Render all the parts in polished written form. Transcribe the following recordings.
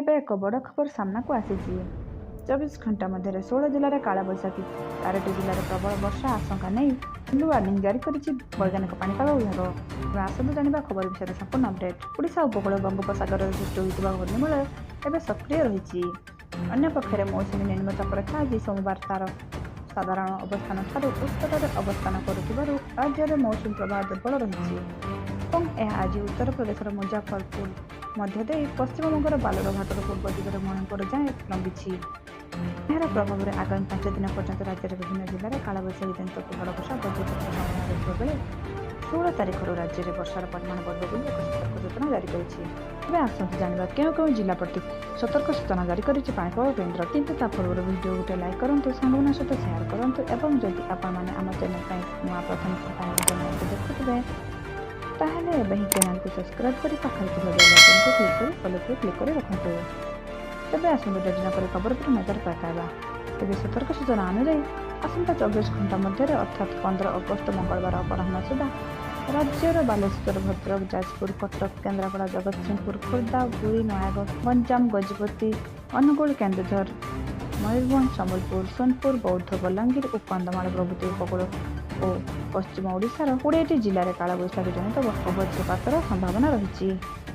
ଏବେ ଏକ ବଡ଼ ଖବର ସାମ୍ନାକୁ ଆସିଛି। 24 ଘଣ୍ଟା ମଧ୍ୟରେ 16 ଜିଲ୍ଲାରେ କାଳବୈଶାଖୀ, 4ଟି ଜିଲ୍ଲାରେ ପ୍ରବଳ ବର୍ଷା ଆଶଙ୍କା ନେଇ ୟେଲୋ ୱାର୍ଣ୍ଣିଂ ଜାରି କରିଛି ବୈଜ୍ଞାନିକ ପାଣିପାଗ ବିଭାଗ। ଏବେ ଆସନ୍ତୁ ଜାଣିବା ଖବର ବିଷୟରେ ସମ୍ପୂର୍ଣ୍ଣ ଅପଡେଟ୍। ଓଡ଼ିଶା ଉପକୂଳ ବଙ୍ଗୋପସାଗରରେ ସୃଷ୍ଟି ହୋଇଥିବା ଘୂର୍ଣ୍ଣିବଳୟ ଏବେ ସକ୍ରିୟ ରହିଛି। ଅନ୍ୟପକ୍ଷରେ ମୌସୁମୀ ନିମ୍ନଚାପରେଖା ଆଜି ସୋମବାର ତାର ସାଧାରଣ ଅବସ୍ଥାନଠାରୁ ଉତ୍ତରରେ ଅବସ୍ଥାନ କରୁଥିବାରୁ ରାଜ୍ୟରେ ମୌସୁମୀ ପ୍ରବାହ ଦୁର୍ବଳ ରହିଛି ଏବଂ ଏହା ଆଜି ଉତ୍ତର ପ୍ରଦେଶର ମୁଜାଫରପୁର ମଧ୍ୟ ଦେଇ ପଶ୍ଚିମବଙ୍ଗର ବାଲୁରଘାଟର ପୂର୍ବ ଦିଗରେ ମଣିପୁର ଯାଏଁ ଲମ୍ବିଛି। ଏହାର ପ୍ରଭାବରେ ଆଗାମୀ 5 ଦିନ ପର୍ଯ୍ୟନ୍ତ ରାଜ୍ୟର ବିଭିନ୍ନ ଜିଲ୍ଲାରେ କାଳବୈଶାଖୀ ଜନିତ କୁହଳ ବର୍ଷା ବଜ୍ରପାତ ସମ୍ଭାବନା ରହିଥିବା ବେଳେ 16 ତାରିଖରୁ ରାଜ୍ୟରେ ବର୍ଷାର ପରିମାଣ ବଢ଼ିବ ବୋଲି ଏକ ସତର୍କ ସୂଚନା ଜାରି କରିଛି। ଏବେ ଆସନ୍ତୁ ଜାଣିବା କେଉଁ କେଉଁ ଜିଲ୍ଲା ପ୍ରତି ସତର୍କ ସୂଚନା ଜାରି କରିଛି ପାଣିପାଗ କେନ୍ଦ୍ର। କିନ୍ତୁ ତା ପୂର୍ବରୁ ଭିଡ଼ିଓ ଗୋଟେ ଲାଇକ୍ କରନ୍ତୁ, ସାଙ୍ଗମାନଙ୍କ ସହିତ ସେୟାର କରନ୍ତୁ ଏବଂ ଯଦି ଆପଣମାନେ ଆମ ଚ୍ୟାନେଲ ପାଇଁ ନୂଆ ପ୍ରଥମ ଥର ପାଇଁ ଚ୍ୟାନେଲକୁ ଦେଖୁଥିବେ ତାହେଲେ ଏବେ ହିଁ ଚ୍ୟାନେଲକୁ ସବସ୍କ୍ରାଇବ୍ କରି ପାଖରେ ଥିବା ବେଲ୍ ଆଇକନକୁ କ୍ଲିକ୍ କରି ଫଲୋକୁ କ୍ଲିକ୍ କରି ରଖନ୍ତୁ। ତେବେ ଆସନ୍ତୁ ଡେରି ନକରି ଖବର ଉପରେ ନଜର ପକାଇବା। ତେବେ ସତର୍କ ସୂଚନା ଅନୁଯାୟୀ ଆସନ୍ତା 24 ଘଣ୍ଟା ମଧ୍ୟରେ ଅର୍ଥାତ୍ 15 ଅଗଷ୍ଟ ମଙ୍ଗଳବାର ଅପରାହ୍ନ ସୁଦ୍ଧା ରାଜ୍ୟର ବାଲେଶ୍ୱର, ଭଦ୍ରକ, ଯାଜପୁର, କଟକ, କେନ୍ଦ୍ରାପଡ଼ା, ଜଗତସିଂହପୁର, ଖୋର୍ଦ୍ଧା, ପୁରୀ, ନୟାଗଡ଼, ଗଞ୍ଜାମ, ଗଜପତି, ଅନୁଗୁଳ, କେନ୍ଦୁଝର, ମୟୂରଭଞ୍ଜ, ସମ୍ବଲପୁର, ସୋନପୁର, ବୌଦ୍ଧ, ବଲାଙ୍ଗୀର ଓ କନ୍ଧମାଳ ପ୍ରଭୃତି ଉପକୂଳ ଓ ପଶ୍ଚିମ ଓଡ଼ିଶାର 20ଟି ଜିଲ୍ଲାରେ କାଳବୈଶାଖୀ ଜନିତ ବଜ୍ରପାତର ସମ୍ଭାବନା ରହିଛି।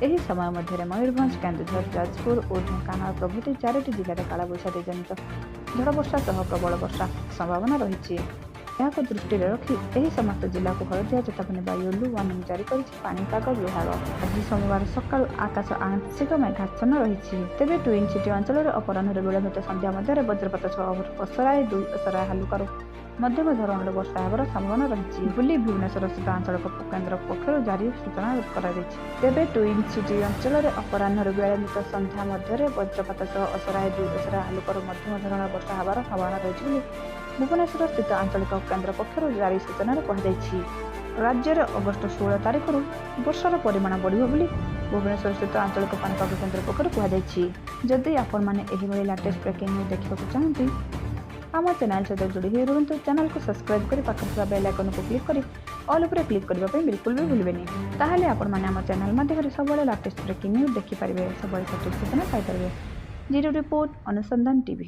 ଏହି ସମୟ ମଧ୍ୟରେ ମୟୂରଭଞ୍ଜ, କେନ୍ଦୁଝର, ଯାଜପୁର ଓ ଢେଙ୍କାନାଳ ପ୍ରଭୃତି 4ଟି ଜିଲ୍ଲାରେ କାଳବୈଶାଖୀ ଜନିତ ଝଡ଼ ବର୍ଷା ସହ ପ୍ରବଳ ବର୍ଷା ସମ୍ଭାବନା ରହିଛି। ଏହାକୁ ଦୃଷ୍ଟିରେ ରଖି ଏହି ସମସ୍ତ ଜିଲ୍ଲାକୁ ହଳଦିଆ ଚେତାବନୀ ବା ୟେଲୋ ୱାର୍ଣ୍ଣିଂ ଜାରି କରିଛି ପାଣିପାଗ ବିଭାଗ। ଆଜି ସୋମବାର ସକାଳୁ ଆକାଶ ଆଂଶିକ ମେଘାଚ୍ଛନ୍ନ ରହିଛି। ତେବେ ଟ୍ୱିନ୍ ସିଟି ଅଞ୍ଚଳରେ ଅପରାହ୍ନରେ ବିଳମ୍ବିତ ସନ୍ଧ୍ୟା ମଧ୍ୟରେ ବଜ୍ରପାତ ସହ ଅସରାଏ 2 ଅସରାଏ ହାଲୁକାରୁ ମଧ୍ୟମ ଧରଣର ବର୍ଷା ହେବାର ସମ୍ଭାବନା ରହିଛି ବୋଲି ଭୁବନେଶ୍ୱରସ୍ଥିତ ଆଞ୍ଚଳିକ କେନ୍ଦ୍ର ପକ୍ଷରୁ ଜାରି ସୂଚନା କରାଯାଇଛି। ତେବେ ଟ୍ୱିନ୍ ସିଟି ଅଞ୍ଚଳରେ ଅପରାହ୍ନରେ ବିଳମ୍ବିତ ସନ୍ଧ୍ୟା ମଧ୍ୟରେ ବଜ୍ରପାତ ସହ ଅସରାଏ 2 ଅସରାଏ ହାଲୁକାରୁ ମଧ୍ୟମ ଧରଣର ବର୍ଷା ହେବାର ସମ୍ଭାବନା ରହିଛି ବୋଲି ଭୁବନେଶ୍ୱରସ୍ଥିତ ଆଞ୍ଚଳିକ କେନ୍ଦ୍ର ପକ୍ଷରୁ ଜାରି ସୂଚନାରେ କୁହାଯାଇଛି। ରାଜ୍ୟରେ ଅଗଷ୍ଟ 16 ତାରିଖରୁ ବର୍ଷାର ପରିମାଣ ବଢ଼ିବ ବୋଲି ଭୁବନେଶ୍ୱରସ୍ଥିତ ଆଞ୍ଚଳିକ ପାଣିପାଗ କେନ୍ଦ୍ର ପକ୍ଷରୁ କୁହାଯାଇଛି। ଯଦି ଆପଣମାନେ ଏହିଭଳି ଲାଟେଷ୍ଟ ବ୍ରେକିଂ ନ୍ୟୁଜ୍ ଦେଖିବାକୁ ଚାହାନ୍ତି ଆମ ଚ୍ୟାନେଲ ସହିତ ଯୋଡ଼ି ହୋଇ ରୁହନ୍ତୁ। ଚ୍ୟାନେଲକୁ ସବସ୍କ୍ରାଇବ୍ କରି ପାଖରେ ଥିବା ବେଲ୍ ଆଇକନକୁ କ୍ଲିକ୍ କରି ଅଲ୍ ଉପରେ କ୍ଲିକ୍ କରିବା ପାଇଁ ବିଲକୁଲ ବି ଭୁଲିବେନି। ତାହେଲେ ଆପଣମାନେ ଆମ ଚ୍ୟାନେଲ ମାଧ୍ୟମରେ ସବୁବେଳେ ଲାଟେଷ୍ଟ ବ୍ରେକିଂ ନ୍ୟୁଜ୍ ଦେଖିପାରିବେ, ସବୁବେଳେ ସଠିକ୍ ସୂଚନା ପାଇପାରିବେ। ଜିରୋ ରିପୋର୍ଟ, ଅନୁସନ୍ଧାନ ଟିଭି।